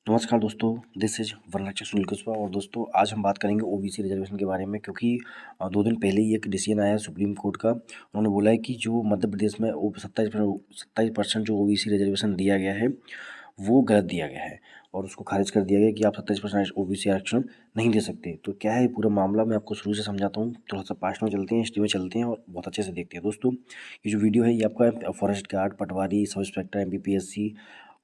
नमस्कार दोस्तों, this is वरलक्ष्य Sunil Kushwaha. और दोस्तों आज हम बात करेंगे ओबीसी रिजर्वेशन के बारे में, क्योंकि 2 दिन पहले ही एक डिसीजन आया है सुप्रीम कोर्ट का। उन्होंने बोला है कि जो मध्य प्रदेश में 27% जो ओबीसी रिजर्वेशन दिया गया है वो गलत दिया गया है, और उसको खारिज कर दिया गया कि आप 27% ओबीसी आरक्षण नहीं दे सकते। तो क्या है ये पूरा मामला, मैं आपको शुरू से समझाता हूँ। थोड़ा सा पास्ट में चलते हैं, हिस्ट्री में चलते हैं और बहुत अच्छे से देखते हैं। दोस्तों ये जो वीडियो है ये आपका फॉरेस्ट गार्ड, पटवारी, सब इंस्पेक्टर, एमपीपीएससी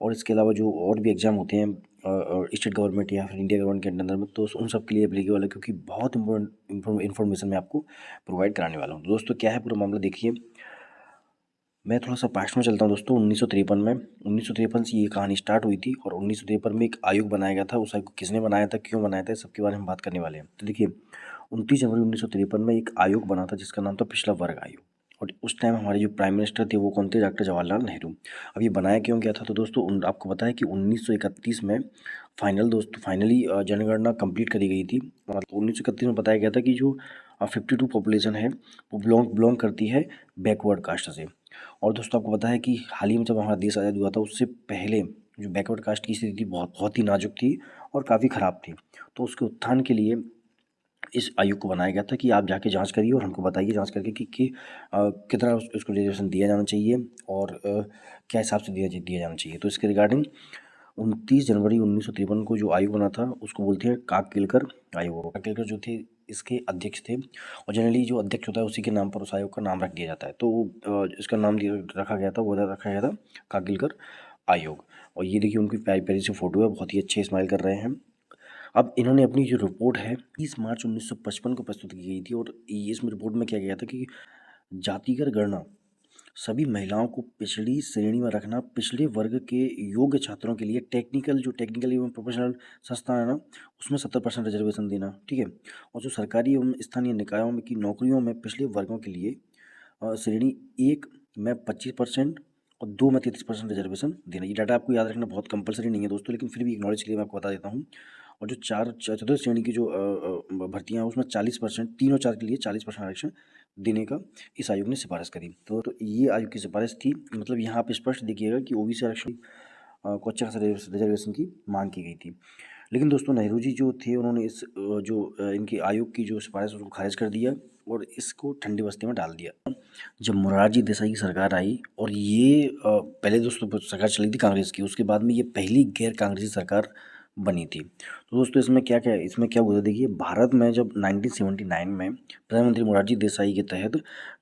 और इसके अलावा जो और भी एग्जाम होते हैं स्टेट गवर्नमेंट या फिर इंडिया गवर्नमेंट के अंडर में, तो उन सब के लिए एप्लीकेबल है, क्योंकि बहुत इंपॉर्टेंट इन्फॉर्मेशन मैं आपको प्रोवाइड कराने वाला हूँ। दोस्तों क्या है पूरा मामला देखिए। मैं थोड़ा सा पास्ट में चलता हूँ दोस्तों। 1953 में 1953 से ये कहानी स्टार्ट हुई थी, और 1953 में एक आयोग बनाया गया था। उस आयोग को किसने बनाया था, क्यों बनाया था, इस सबके बारे में बात करने वाले हैं। तो देखिए 29 जनवरी 1953 में एक आयोग बना था जिसका नाम था पिछड़ा वर्ग आयोग। और उस टाइम हमारे जो प्राइम मिनिस्टर थे वो कौन थे, डॉक्टर जवाहरलाल नेहरू। अब ये बनाया क्यों गया था, तो दोस्तों आपको पता है कि 1931 में फाइनली जनगणना कंप्लीट करी गई थी। और 1931 में बताया गया था कि जो 52 पॉपुलेशन है वो बिलोंग करती है बैकवर्ड कास्ट से। और दोस्तों आपको पता है कि हाल ही में जब हमारा देश आज़ाद हुआ था उससे पहले जो बैकवर्ड कास्ट की स्थिति थी बहुत बहुत ही नाजुक थी और काफ़ी ख़राब थी। तो उसके उत्थान के लिए इस आयोग को बनाया गया था कि आप जाके जांच करिए और हमको बताइए जांच करके कि कितना उसको रिजर्वेशन दिया जाना चाहिए और क्या हिसाब से दिया जाना चाहिए। तो इसके रिगार्डिंग 29 जनवरी 1953 को जो आयोग बना था उसको बोलते हैं काकतिलकर आयोग। काकतिलकर जो थे इसके अध्यक्ष थे, और जनरली जो अध्यक्ष होता है उसी के नाम पर उस आयोग का नाम रख दिया जाता है। तो इसका नाम रखा गया था, वो रखा गया था काकतिलकर आयोग। और ये देखिए उनकी प्यारी प्यारी सी फोटो है, बहुत ही अच्छे स्माइल कर रहे हैं। अब इन्होंने अपनी जो रिपोर्ट है 30 मार्च 1955 को प्रस्तुत की गई थी, और इसमें रिपोर्ट में क्या गया था कि जातिगत गणना, सभी महिलाओं को पिछड़ी श्रेणी में रखना, पिछड़े वर्ग के योग्य छात्रों के लिए टेक्निकल एवं प्रोफेशनल संस्थान है ना, उसमें 70% रिजर्वेशन देना, ठीक है। और जो सरकारी एवं स्थानीय निकायों में की नौकरियों में पिछले वर्गों के लिए श्रेणी 1 में 25% और 2 में 33% रिजर्वेशन देना। ये डाटा आपको याद रखना बहुत कंपलसरी नहीं है दोस्तों, लेकिन फिर भी एक नॉलेज के लिए मैं आपको बता देता हूँ। और जो चतुर्थ श्रेणी की जो भर्तियाँ हैं उसमें 40%, 3 और 4 के लिए 40% आरक्षण देने का इस आयोग ने सिफारिश करी। तो ये आयोग की सिफारिश थी। मतलब यहाँ आप स्पष्ट देखिएगा कि ओबीसी आरक्षण को अच्छा खासा रिजर्वेशन की मांग की गई थी। लेकिन दोस्तों नेहरू जी जो थे उन्होंने इनकी आयोग की जो सिफारिश उसको खारिज कर दिया और इसको ठंडी बस्ती में डाल दिया। जब मोरारजी देसाई की सरकार आई, और ये पहले दोस्तों सरकार चली थी कांग्रेस की, उसके बाद में ये पहली गैर कांग्रेसी सरकार बनी थी। तो दोस्तों इसमें क्या हुआ था देखिए। भारत में जब 1979 में प्रधानमंत्री मोरारजी देसाई के तहत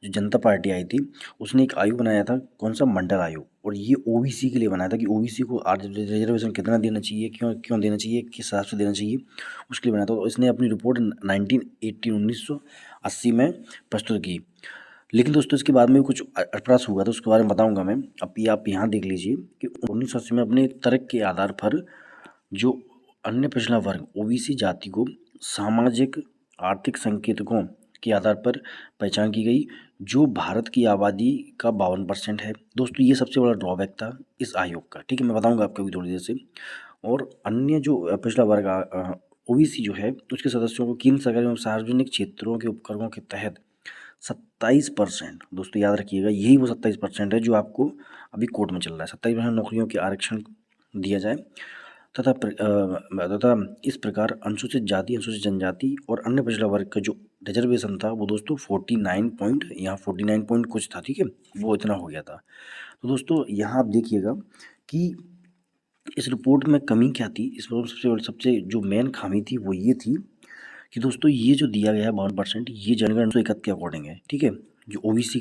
जो जनता पार्टी आई थी उसने एक आयोग बनाया था, कौन सा, मंडल आयोग। और ये ओबीसी के लिए बनाया था कि ओबीसी को रिजर्वेशन कितना देना चाहिए, क्यों क्यों देना चाहिए, किस हिसाब से देना चाहिए, उसके लिए बनाया था। तो इसने अपनी रिपोर्ट 1980 में प्रस्तुत की। लेकिन दोस्तों इसके बाद में कुछ अप्रयास हुआ था, उसके बारे में बताऊंगा मैं। अब ये आप यहाँ देख लीजिए कि 1980 में अपने तर्क के आधार पर जो अन्य पिछड़ा वर्ग ओबीसी जाति को सामाजिक आर्थिक संकेतकों के आधार पर पहचान की गई, जो भारत की आबादी का 52% है। दोस्तों ये सबसे बड़ा ड्रॉबैक था इस आयोग का, ठीक है, मैं बताऊंगा आपको अभी थोड़ी देर से। और अन्य जो पिछड़ा वर्ग ओबीसी जो है उसके सदस्यों को केंद्र सरकार एवं सार्वजनिक क्षेत्रों के उपक्रमों के तहत 27%, दोस्तों याद रखिएगा यही वो 27% है जो आपको अभी कोर्ट में चल रहा है। 27% नौकरियों के आरक्षण दिया जाए तथा इस प्रकार अनुसूचित जाति, अनुसूचित जनजाति और अन्य पिछड़ा वर्ग का जो रिजर्वेशन था वो दोस्तों 49 पॉइंट कुछ था, ठीक है, वो इतना हो गया था। तो दोस्तों यहाँ आप देखिएगा कि इस रिपोर्ट में कमी क्या थी। इस रिपोर्ट में सबसे जो मेन खामी थी वो ये थी कि दोस्तों ये जो दिया गया है 52% ये जनगणना 1931 के अकॉर्डिंग है, ठीक है। जो ओबीसी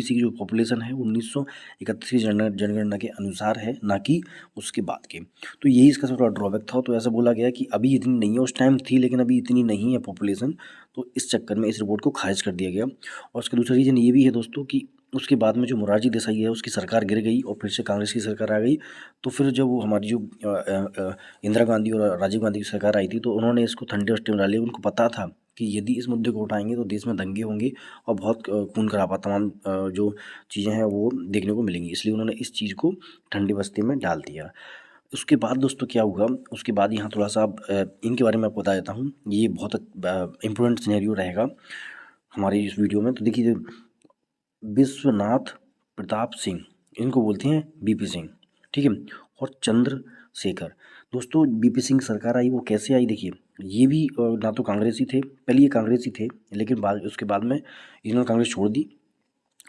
की जो पॉपुलेशन है 1931 की जनगणना के अनुसार है, ना कि उसके बाद के। तो यही इसका सबसे बड़ा ड्रॉबैक था। तो ऐसा बोला गया कि अभी इतनी नहीं है, उस टाइम थी लेकिन अभी इतनी नहीं है पॉपुलेशन, तो इस चक्कर में इस रिपोर्ट को खारिज कर दिया गया। और उसका दूसरा रीज़न ये भी है दोस्तों कि उसके बाद में जो मोरारजी देसाई है उसकी सरकार गिर गई और फिर से कांग्रेस की सरकार आ गई। तो फिर जब वो हमारी जो इंदिरा गांधी और राजीव गांधी की सरकार आई थी तो उन्होंने इसको ठंडे बस्ते में डाली। उनको पता था कि यदि इस मुद्दे को उठाएंगे तो देश में दंगे होंगे और बहुत खून खराबा तमाम जो चीज़ें हैं वो देखने को मिलेंगी, इसलिए उन्होंने इस चीज़ को ठंडे बस्ते में डाल दिया। उसके बाद दोस्तों क्या हुआ, उसके बाद यहाँ थोड़ा सा इनके बारे में आपको बता देता हूँ। ये बहुत इम्पोर्टेंट सिनेरियो रहेगा हमारी इस वीडियो में। तो देखिए विश्वनाथ प्रताप सिंह, इनको बोलते हैं बीपी सिंह, ठीक है, और शेखर। दोस्तों बीपी सिंह सरकार आई, वो कैसे आई देखिए, ये भी ना तो कांग्रेसी थे, पहले ये कांग्रेसी थे लेकिन बाद उसके बाद में इन्होंने कांग्रेस छोड़ दी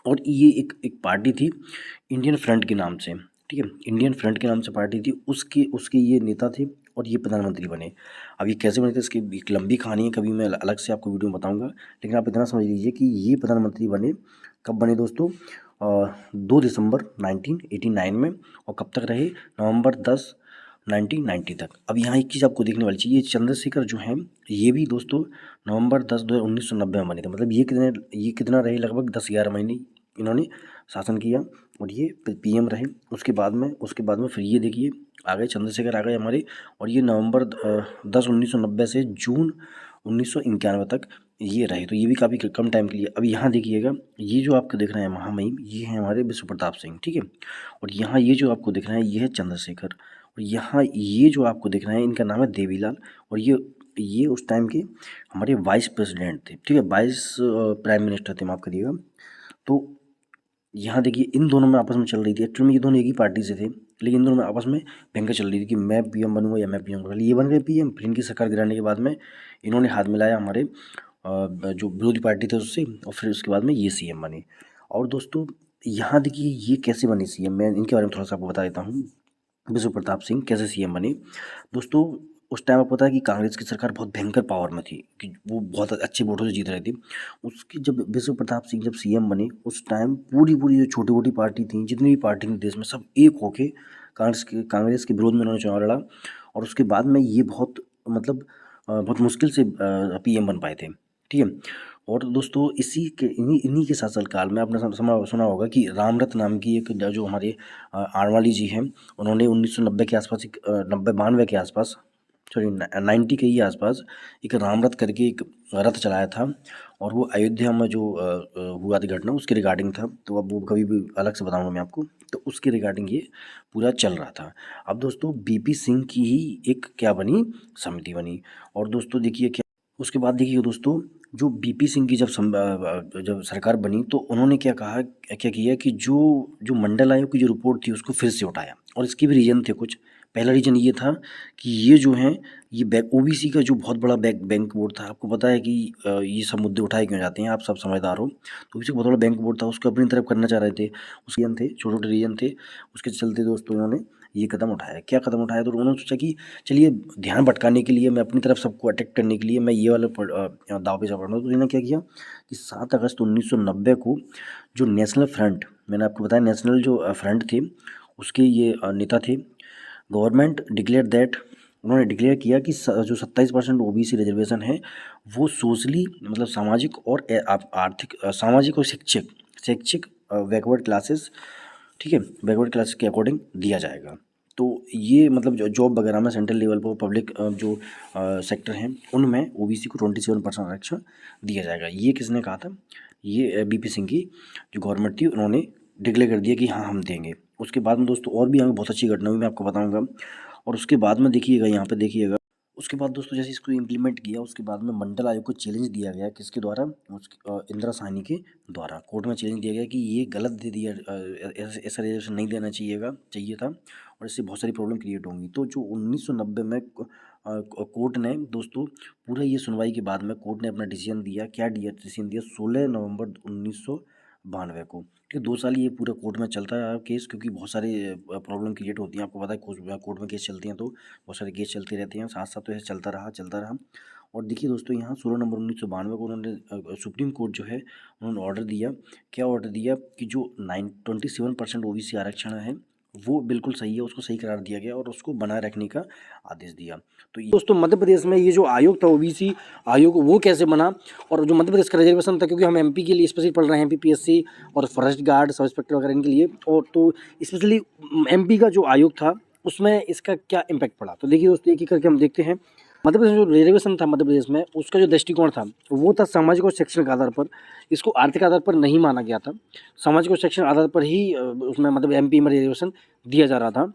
और ये एक पार्टी थी इंडियन फ्रंट के नाम से, ठीक है, इंडियन फ्रंट के नाम से पार्टी थी, उसके उसके ये नेता थे और ये प्रधानमंत्री बने। अब ये कैसे बने थे इसकी एक लंबी कहानी है, कभी मैं अलग से आपको वीडियो में बताऊंगा, लेकिन आप इतना समझ लीजिए कि ये प्रधानमंत्री बने कब बने दोस्तों, 2 दिसंबर 1989 में, और कब तक रहे, नवंबर 10 1990 तक। अब यहाँ एक चीज़ आपको देखने वाली चाहिए, ये चंद्रशेखर जो हैं ये भी दोस्तों नवंबर 10 1990 में बने थे, मतलब ये कितना रहे, लगभग 10-11 महीने इन्होंने शासन किया और ये पीएम रहे। उसके बाद में फिर ये देखिए आ गए चंद्रशेखर आ गए हमारे, और ये नवंबर 10 1990 से जून 1991 तक ये रहे, तो ये भी काफ़ी कम टाइम के लिए। अब यहाँ देखिएगा, ये जो आपको दिख रहे हैं महामहिम, ये हैं हमारे विश्व प्रताप सिंह, ठीक है, और यहाँ ये जो आपको दिख रहा है ये है चंद्रशेखर, और यहाँ ये जो आपको दिख रहा है इनका नाम है देवीलाल, और ये उस टाइम के हमारे वाइस प्रेसिडेंट थे, ठीक है, वाइस प्राइम मिनिस्टर थे, माफ़ करिएगा। तो यहाँ देखिए इन दोनों में आपस में चल रही थी, एक्चुअली में ये दोनों एक ही पार्टी से थे, लेकिन इन दोनों में आपस में भयंकर चल रही थी कि मैं पीएम बनूंगा या मैं पीएम बनूंगा। ये बन गए पीएम, फिर इनकी सरकार गिराने के बाद में इन्होंने हाथ मिलाया हमारे जो विरोधी पार्टी थे उससे, और फिर उसके बाद में ये सीएम बने। और दोस्तों यहाँ देखिए ये कैसे बने सीएम, मैं इनके बारे में थोड़ा सा आपको बता देता हूँ, विश्व प्रताप सिंह कैसे सीएम बने। दोस्तों उस टाइम आपको पता है कि कांग्रेस की सरकार बहुत भयंकर पावर में थी, कि वो बहुत अच्छे वोटों से जीत रही थी। उसकी जब विश्व प्रताप सिंह जब सीएम बने, उस टाइम पूरी जो छोटी मोटी पार्टी थी, जितनी भी पार्टी थी देश में, सब एक होके कांग्रेस के विरोध में उन्होंने चुनाव लड़ा, और उसके बाद में ये बहुत मतलब बहुत मुश्किल से पीएम बन पाए थे, ठीक है। और दोस्तों इन्हीं के शासन काल में आपने सुना होगा कि रामरथ नाम की एक जो हमारे आडवाणी जी हैं, उन्होंने 1990 के आसपास, 92 के आसपास, सॉरी 90 के ही आसपास, एक रामरथ करके एक रथ चलाया था, और वो अयोध्या में जो हुआ थी घटना उसके रिगार्डिंग था, तो अब वो कभी भी अलग से बताऊंगा मैं आपको, तो उसके रिगार्डिंग ये पूरा चल रहा था। अब दोस्तों बीपी सिंह की ही एक क्या बनी, समिति बनी, और दोस्तों देखिए क्या उसके बाद देखिए दोस्तों, जो बीपी सिंह की जब सरकार बनी तो उन्होंने क्या किया कि जो मंडल आयोग की जो रिपोर्ट थी उसको फिर से उठाया, और इसके भी रीजन थे कुछ। पहला रीजन ये था कि ये जो हैं ये ओबीसी का जो बहुत बड़ा बैंक बोर्ड था, आपको पता है कि ये सब मुद्दे उठाए क्यों जाते हैं, आप सब समझदार हो, तो ओबीसी बहुत बड़ा बैंक बोर्ड था, उसको अपनी तरफ करना चाह रहे थे, उसके रीजन थे, छोटे छोटे रीजन थे, उसके चलते दोस्तों उन्होंने ये कदम उठाया। क्या कदम उठाया, तो उन्होंने सोचा कि चलिए ध्यान भटकाने के लिए, मैं अपनी तरफ सबको अटैक करने के लिए मैं ये वाला दाव पे पड़ रहा हूँ। तो इन्होंने क्या किया कि 7 अगस्त 1990 को जो नेशनल फ्रंट, मैंने आपको बताया नेशनल जो फ्रंट थे उसके ये नेता थे, गवर्नमेंट डिक्लेयर दैट, उन्होंने डिक्लेयर किया कि जो 27% ओबीसी रिजर्वेशन है वो सोशली मतलब सामाजिक और आर्थिक सामाजिक और शैक्षिक बैकवर्ड क्लासेस, ठीक है, बैकवर्ड क्लासेस के अकॉर्डिंग दिया जाएगा। तो ये मतलब जो जॉब वगैरह में सेंट्रल लेवल पर पब्लिक जो सेक्टर हैं उनमें ओबीसी को 27% आरक्षण दिया जाएगा। ये किसने कहा था, ये बीपी सिंह की जो गवर्नमेंट थी उन्होंने डिक्लेयर कर दिया कि हाँ हम देंगे। उसके बाद में दोस्तों और भी हमें बहुत अच्छी घटना हुई, मैं आपको बताऊंगा। और उसके बाद में देखिएगा, यहाँ पे देखिएगा, उसके बाद दोस्तों जैसे इसको इम्प्लीमेंट किया, उसके बाद में मंडल आयोग को चैलेंज दिया गया, किसके द्वारा, इंदिरा साहनी के द्वारा कोर्ट में चैलेंज दिया गया कि ये गलत दे दिया, ऐसा रिजर्वेशन नहीं देना चाहिए था, और इससे बहुत सारी प्रॉब्लम क्रिएट होंगी। तो जो 1990 में कोर्ट ने दोस्तों पूरा ये सुनवाई के बाद में कोर्ट ने अपना डिसीजन दिया, क्या डिसीजन दिया, 16 नवंबर 1992 को, ठीक है। 2 साल ये पूरा कोर्ट में चलता है केस, क्योंकि बहुत सारे प्रॉब्लम क्रिएट होती हैं, आपको पता है कोर्ट में केस चलते हैं तो बहुत सारे केस चलते रहते हैं, साथ साथ तो ऐसे चलता रहा। और देखिए दोस्तों यहाँ 16 नवंबर 1992 को उन्होंने सुप्रीम कोर्ट जो है उन्होंने ऑर्डर दिया, क्या ऑर्डर दिया कि जो 27% ओबीसी आरक्षण है वो बिल्कुल सही है, उसको सही करार दिया गया और उसको बनाए रखने का आदेश दिया। तो दोस्तों मध्य प्रदेश में ये जो आयोग था ओबीसी आयोग, वो कैसे बना, और जो मध्य प्रदेश का रिजर्वेशन था, क्योंकि हम एमपी के लिए स्पेशली पढ़ रहे हैं, एमपीपीएससी और फॉरेस्ट गार्ड सब इंस्पेक्टर वगैरह इनके लिए, और तो स्पेशली एमपी का जो आयोग था उसमें इसका क्या इम्पैक्ट पड़ा। तो देखिए दोस्तों एक एक करके हम देखते हैं। मध्य प्रदेश में जो रिजर्वेशन था मध्य प्रदेश में, उसका जो दृष्टिकोण था वो था सामाजिक और शैक्षणिक आधार पर, इसको आर्थिक आधार पर नहीं माना गया था, सामाजिक और शैक्षणिक आधार पर ही उसमें मतलब एमपी में रिजर्वेशन दिया जा रहा था,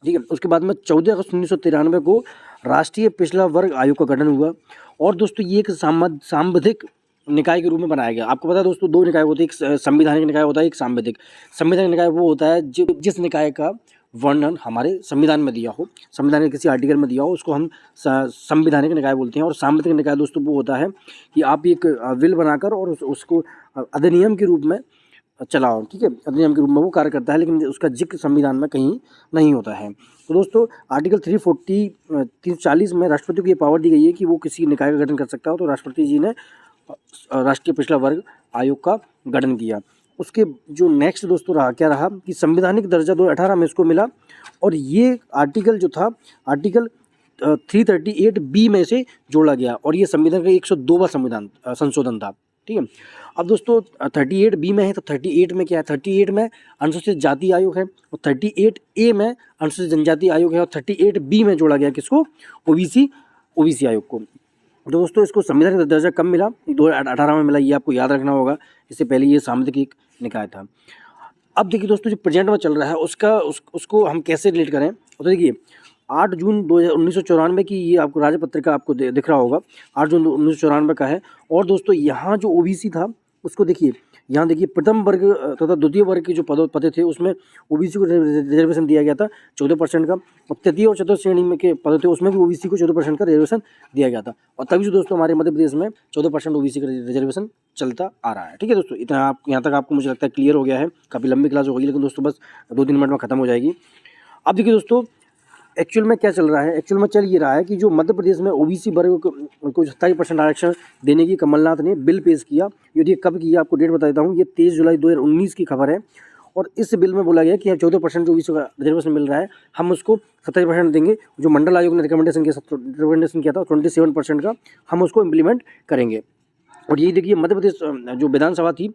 ठीक है। उसके बाद में 14 अगस्त 1993 को राष्ट्रीय पिछड़ा वर्ग आयोग का गठन हुआ, और दोस्तों ये एक सांविधिक निकाय के रूप में बनाया गया। आपको पता है दोस्तों 2 निकाय होते हैं, एक संवैधानिक निकाय होता है, एक सांविधिक। संवैधानिक निकाय वो होता है जिस निकाय का वर्णन हमारे संविधान में दिया हो, संविधान के किसी आर्टिकल में दिया हो, उसको हम संवैधानिक निकाय बोलते हैं। और सांविधिक निकाय दोस्तों वो होता है कि आप एक विल बनाकर और उसको अधिनियम के रूप में चलाओ, ठीक है, अधिनियम के रूप में वो कार्य करता है, लेकिन उसका जिक्र संविधान में कहीं नहीं होता है। तो दोस्तों आर्टिकल 340 में राष्ट्रपति को ये पावर दी गई है कि वो किसी निकाय का गठन कर सकता हो। तो राष्ट्रपति जी ने राष्ट्रीय पिछड़ा वर्ग आयोग का गठन किया। उसके जो नेक्स्ट दोस्तों रहा क्या रहा कि संवैधानिक दर्जा 2018 में इसको मिला, और ये आर्टिकल जो था आर्टिकल 338B में से जोड़ा गया, और ये संविधान का 102वां संविधान संशोधन था, ठीक है। अब दोस्तों 38B में है, तो 38 में क्या है, 38 में अनुसूचित जाति आयोग है, और 38A में अनुसूचित जनजाति आयोग है, और 38B में जोड़ा गया किसको, ओबीसी आयोग को। दोस्तों इसको संविधान का दर्जा कब मिला, 2018 में मिला, ये आपको याद रखना होगा। इससे पहले ये सांविधिक निकाय था। अब देखिए दोस्तों जो प्रेजेंट में चल रहा है उसको हम कैसे रिलेट करें। तो देखिए 8 जून 1994 की ये आपको राजपत्रिका आपको दिख रहा होगा, 8 जून 1994 का है। और दोस्तों यहाँ जो ओबीसी था उसको देखिए, यहाँ देखिए प्रथम वर्ग तथा द्वितीय वर्ग के जो पद थे उसमें ओबीसी को रिजर्वेशन दिया गया था 14% का, और तृतीय और चतुर्थ श्रेणी में के पद थे उसमें भी ओबीसी को 14% का रिजर्वेशन दिया गया था। और तभी से दोस्तों हमारे मध्य प्रदेश में 14% ओबीसी का रिजर्वेशन चलता आ रहा है, ठीक है दोस्तों। इतना आप यहाँ तक आपको मुझे लगता है क्लियर हो गया है। काफ़ी लंबी क्लास होगी, लेकिन दोस्तों बस 2-3 मिनट में खत्म हो जाएगी। अब देखिए दोस्तों एक्चुअल में क्या चल रहा है, एक्चुअल में चल ये रहा है कि जो मध्य प्रदेश में ओबीसी वर्ग को 27% आरक्षण देने की कमलनाथ ने बिल पेश किया। यदि कब किया आपको डेट बता देता हूँ, ये 23 जुलाई 2019 की खबर है। और इस बिल में बोला गया कि 14% जो ओबीसी का रिजर्वेशन मिल रहा है हम उसको 27% देंगे। जो मंडल आयोग ने रिकमेंडेशन किया था 27% का हम उसको इम्प्लीमेंट करेंगे। और यही देखिए मध्य प्रदेश जो विधानसभा थी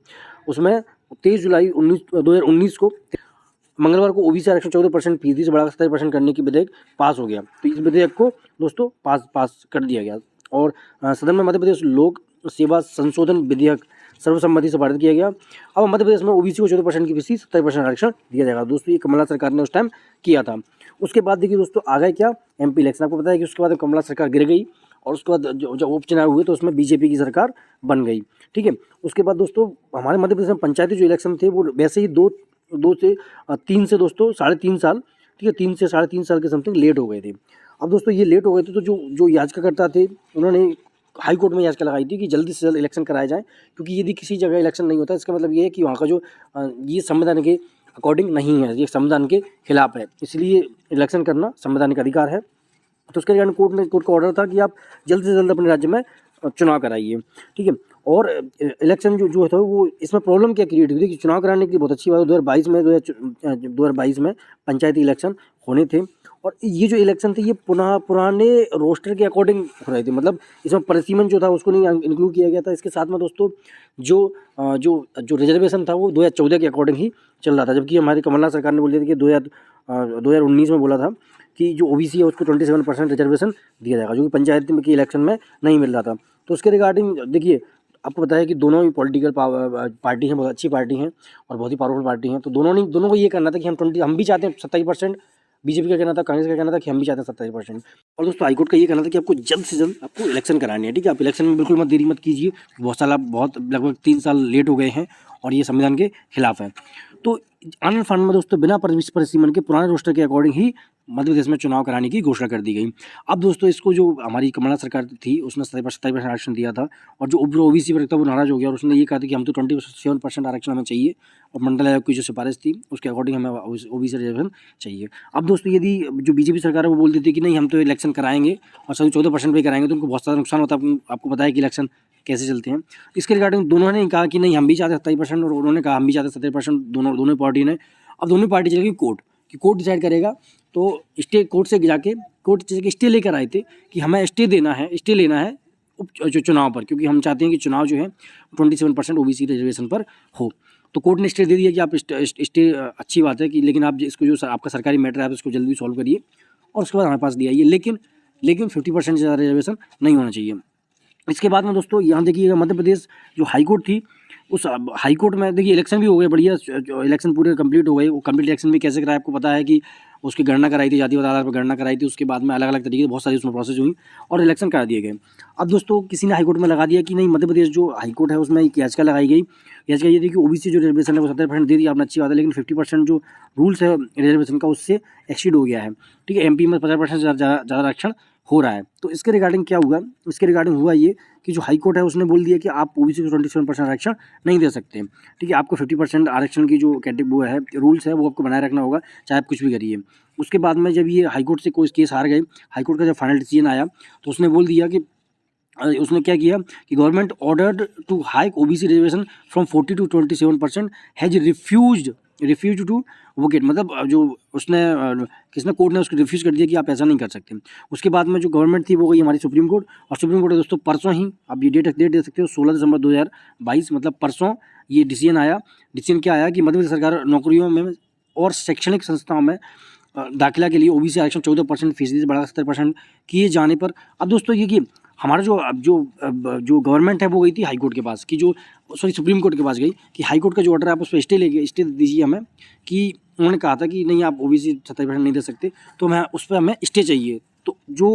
उसमें 23 जुलाई 2019 को मंगलवार को ओबीसी आरक्षण 14% फीसदी से बढ़ाकर 27% करने की विधेयक पास हो गया। तो इस विधेयक को दोस्तों पास कर दिया गया, और सदन में मध्य प्रदेश लोक सेवा संशोधन विधेयक सर्वसम्मति से पारित किया गया। अब मध्य प्रदेश में ओबीसी को 14% की फीसदी 27% आरक्षण दिया जाएगा। दोस्तों ये कमलनाथ सरकार ने उस टाइम किया था। उसके बाद देखिए दोस्तों आ गए क्या, एमपी इलेक्शन। आपको पता है कि उसके बाद कमलनाथ सरकार गिर गई, और उसके बाद जब उपचुनाव हुए तो उसमें बीजेपी की सरकार बन गई, ठीक है। उसके बाद दोस्तों हमारे मध्य प्रदेश में पंचायती जो इलेक्शन थे वो वैसे ही 2 से 3 से दोस्तों 3.5 साल, ठीक है, 3 से 3.5 साल के समथिंग लेट हो गए थे। अब दोस्तों ये लेट हो गए थे तो जो याचिकाकर्ता थे उन्होंने हाई कोर्ट में याचिका लगाई थी कि जल्दी से जल्द इलेक्शन कराया जाए, क्योंकि यदि किसी जगह इलेक्शन नहीं होता इसका मतलब ये है कि वहाँ का जो ये संविधान के अकॉर्डिंग नहीं है, ये संविधान के खिलाफ है, इसलिए इलेक्शन करना संवैधानिक अधिकार है। तो उसके कारण कोर्ट का ऑर्डर था कि आप जल्द से जल्द अपने राज्य में चुनाव कराइए, ठीक है। और इलेक्शन जो था वो इसमें प्रॉब्लम क्या क्रिएट हुई थी कि चुनाव कराने की बहुत अच्छी बात है 2022 में पंचायती इलेक्शन होने थे, और ये जो इलेक्शन थे ये पुराने रोस्टर के अकॉर्डिंग हो रहे थे, मतलब इसमें परिसीमन जो था उसको नहीं इंक्लूड किया गया था। इसके साथ में दोस्तों जो रिजर्वेशन था वो 2014 के अकॉर्डिंग ही चल रहा था, जबकि हमारी कमलनाथ सरकार ने बोल दिया था कि 2019 में बोला था कि जो ओबीसी है उसको 27% रिजर्वेशन दिया जाएगा, जो कि पंचायत के इलेक्शन में नहीं मिल रहा था। तो उसके रिगार्डिंग देखिए आपको पता है कि दोनों ही पॉलिटिकल पार्टी हैं, बहुत अच्छी पार्टी हैं और बहुत ही पावरफुल पार्टी हैं। तो दोनों को ये करना था कि हम भी चाहते हैं 27%, बीजेपी का कहना था, कांग्रेस का कहना था कि हम भी चाहते हैं 27%। और दोस्तों हाईकोर्ट का ये कहना था कि आपको जल्द से जल्द आपको इलेक्शन करानी है, ठीक है। आप इलेक्शन में बिल्कुल देरी मत कीजिए, बहुत लगभग 3 साल लेट हो गए हैं और ये संविधान के खिलाफ है। तो आनंद फानंद में दोस्तों बिना परिसीमन के पुराने रोस्टर के अकॉर्डिंग ही मध्य प्रदेश में चुनाव कराने की घोषणा कर दी गई। अब दोस्तों इसको जो हमारी कमलनाथ सरकार थी उसने 27% आरक्षण दिया था, और जो ओबीसी वर्ग था वो नाराज हो गया और उसने ये कहा था कि हम तो 27% आरक्षण हमें चाहिए, और मंडल आयोग की जो सिफारिश थी उसके अकॉर्डिंग हमें ओबीसी रिजर्वेशन चाहिए। अब दोस्तों यदि जो बीजेपी सरकार है वो बोल देती कि नहीं हम तो इलेक्शन कराएंगे और सभी 14% पे कराएंगे, तो उनको बहुत सारा नुकसान होता है। आपको पता है कि इलेक्शन कैसे चलते हैं। इसके रिगार्डिंग दोनों ने कहा कि नहीं हम भी चाहते 27%, और उन्होंने कहा हम भी चाहते 27%, दोनों पार्टी ने। अब दोनों पार्टी चलेगी कोर्ट डिसाइड करेगा। तो कोर्ट से स्टे लेकर आए थे कि हमें स्टे लेना है चुनाव पर, क्योंकि हम चाहते हैं कि चुनाव जो है 27% ओबीसी रिजर्वेशन पर हो। तो कोर्ट ने स्टे दे दिया कि आप स्टे अच्छी बात है कि, लेकिन आप इसको जो आपका सरकारी मैटर है आप इसको जल्दी सॉल्व करिए, और उसके बाद हमारे पास दिया ये, लेकिन 50% से ज़्यादा रिजर्वेशन नहीं होना चाहिए। इसके बाद में दोस्तों यहाँ देखिएगा मध्य प्रदेश जो हाईकोर्ट थी, उस हाईकोर्ट में देखिए इलेक्शन भी हो गए बढ़िया, इलेक्शन पूरे कंप्लीट हो गए। वो कंप्लीट इलेक्शन भी कैसे कराया आपको पता है कि उसकी गणना कराई थी, जातिवाद आधार पर गणना कराई थी, उसके बाद में अलग अलग तरीके से बहुत सारी उसमें प्रोसेस हुई और इलेक्शन करा दिए गए। अब दोस्तों किसी ने हाईकोर्ट में लगा दिया कि नहीं, मध्य प्रदेश जो हाईकोर्ट है उसमें एक याचिका लगाई गई। याचिका ये थी कि ओबीसी जो रिजर्वेशन है वो 70% दे दिया, आपने अच्छी बात है, लेकिन 50% जो रूल्स है रिजर्वेशन का उससे एक्सीड हो गया है, ठीक है। एमपी में 50% से ज़्यादा आरक्षण हो रहा है। तो इसके रिगार्डिंग क्या हुआ, इसके रिगार्डिंग हुआ ये कि जो हाई कोर्ट है उसने बोल दिया कि आप ओबीसी को 27% आरक्षण नहीं दे सकते, ठीक है। आपको 50% आरक्षण की जो वो है रूल्स है वो आपको बनाए रखना होगा, चाहे आप कुछ भी करिए। उसके बाद में जब ये हाई कोर्ट से कोई केस हार गए, हाई कोर्ट का जब फाइनल डिसीजन आया तो उसने बोल दिया कि उसने क्या किया कि government ordered to hike OBC reservation from 40 to 27% has refuse to vacate, मतलब जो उसने किसने कोर्ट ने उसको रिफ्यूज़ कर दिया कि आप ऐसा नहीं कर सकते। उसके बाद में जो गवर्नमेंट थी वो गई हमारी सुप्रीम कोर्ट, और सुप्रीम कोर्ट ने दोस्तों परसों ही, आप ये डेट दे सकते हो 16 दिसंबर 2022, मतलब परसों ये डिसीजन आया। डिसीजन क्या आया कि मध्य प्रदेश सरकार नौकरियों में और शैक्षणिक संस्थाओं में दाखिला के लिए ओबीसी आरक्षण 14% फीसदी से बढ़ा 70% किए जाने पर। अब दोस्तों ये कि हमारा जो गवर्नमेंट है वो गई थी हाई कोर्ट के पास कि जो सुप्रीम कोर्ट के पास गई कि हाई कोर्ट का जो ऑर्डर है आप उस पर स्टे दीजिए हमें, कि उन्होंने कहा था कि नहीं आप ओबीसी 70% नहीं दे सकते, तो मैं उस पर हमें स्टे चाहिए। तो जो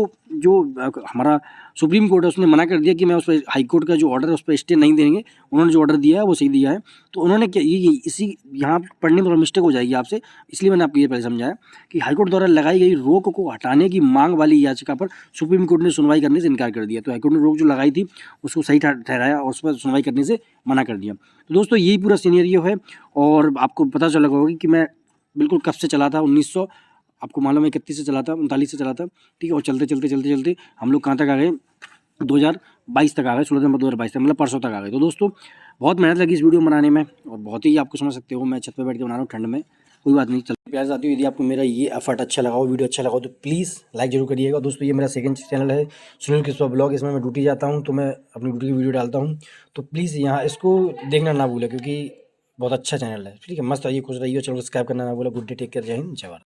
हमारा सुप्रीम कोर्ट है उसने मना कर दिया कि मैं उस पर हाई कोर्ट का जो ऑर्डर है उस पर स्टे नहीं देंगे, उन्होंने जो ऑर्डर दिया है वो सही दिया है। तो उन्होंने क्या ये इसी यहाँ पढ़ने में थोड़ा मिस्टेक हो जाएगी आपसे, इसलिए मैंने आपको ये पहले समझाया कि हाईकोर्ट द्वारा लगाई गई रोक को हटाने की मांग वाली याचिका पर सुप्रीम कोर्ट ने सुनवाई करने से इनकार कर दिया। तो हाईकोर्ट ने रोक जो लगाई थी उसको सही ठहराया और उस पर सुनवाई करने से मना कर दिया। तो दोस्तों यही पूरा सीनेरियो है, और आपको पता चला होगा कि मैं बिल्कुल कब से चला था, 1900 आपको मालूम है 31 से चला था, 39 से चला था, ठीक है। और चलते हम लोग कहाँ तक आ गए, 2022 तक आ गए, 16 दिसंबर 2022 तक, मतलब परसों तक आ गए। तो दोस्तों बहुत मेहनत लगी इस वीडियो बनाने में, और बहुत ही आपको समझ सकते हो मैं छत पे बैठ के बना रहा हूँ ठंड में, कोई बात नहीं। चलो प्यार साथियों, यदि आपको मेरा ये एफर्ट अच्छा लगा हो, वीडियो अच्छा लगा हो, तो प्लीज़ लाइक जरूर करिएगा। दोस्तों ये मेरा सेकंड चैनल है सुनील किस्वा ब्लॉग, इसमें मैं ड्यूटी जाता हूँ तो मैं अपनी ड्यूटी की वीडियो डालता हूँ, तो प्लीज़ यहाँ इसको देखना ना भूलें, क्योंकि बहुत अच्छा चैनल है, ठीक है। मस्त आइए, खुश रहिए, चलो सब्सक्राइब करना ना भूलें। गुड डे, टेक केयर, जय हिंद, जय भारत।